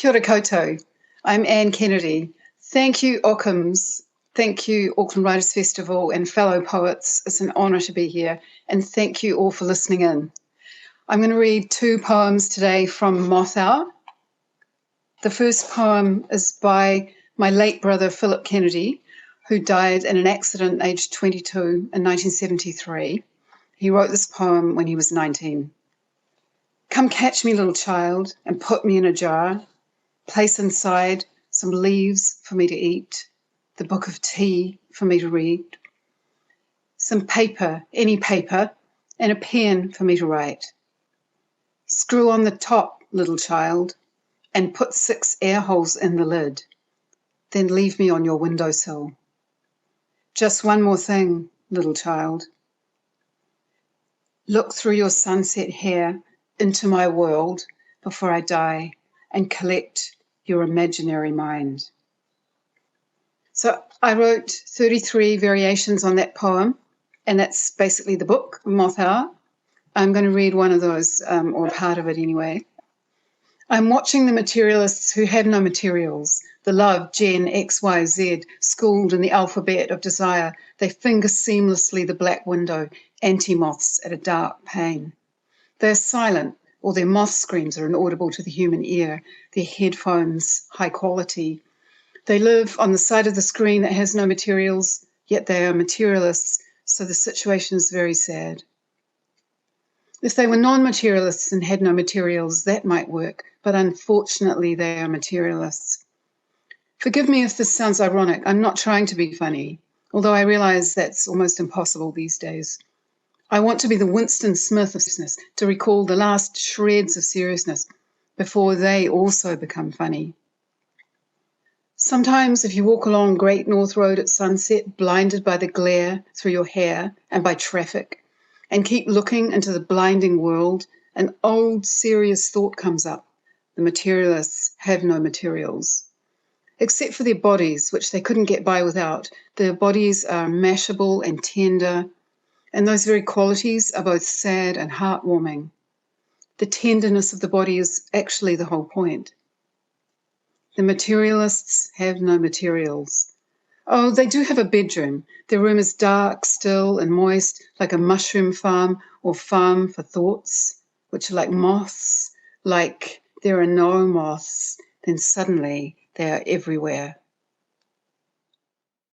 Kia ora koutou. I'm Anne Kennedy. Thank you, Ockhams. Thank you, Auckland Writers Festival and fellow poets. It's an honour to be here. And thank you all for listening in. I'm going to read 2 poems today from Moth. The first poem is by my late brother, Philip Kennedy, who died in an accident aged 22 in 1973. He wrote this poem when he was 19. Come catch me, little child, and put me in a jar. Place inside some leaves for me to eat, the book of tea for me to read, some paper, any paper, and a pen for me to write. Screw on the top, little child, and put 6 air holes in the lid. Then leave me on your windowsill. Just one more thing, little child. Look through your sunset hair into my world before I die and collect your imaginary mind. So I wrote 33 variations on that poem, and that's basically the book, Moth. I'm going to read one of those, or part of it anyway. I'm watching the materialists who have no materials, the love, Gen, X, Y, Z, schooled in the alphabet of desire. They finger seamlessly the black window, anti-moths at a dark pane. They're silent, or their moth screams are inaudible to the human ear, their headphones high quality. They live on the side of the screen that has no materials, yet they are materialists, so the situation is very sad. If they were non-materialists and had no materials, that might work, but unfortunately they are materialists. Forgive me if this sounds ironic. I'm not trying to be funny, although I realize that's almost impossible these days. I want to be the Winston Smith of seriousness, to recall the last shreds of seriousness before they also become funny. Sometimes if you walk along Great North Road at sunset, blinded by the glare through your hair and by traffic, and keep looking into the blinding world, an old serious thought comes up. The materialists have no materials. Except for their bodies, which they couldn't get by without. Their bodies are mashable and tender, and those very qualities are both sad and heartwarming. The tenderness of the body is actually the whole point. The materialists have no materials. Oh, they do have a bedroom. Their room is dark, still, and moist, like a mushroom farm or farm for thoughts, which are like moths, like there are no moths, then suddenly they are everywhere.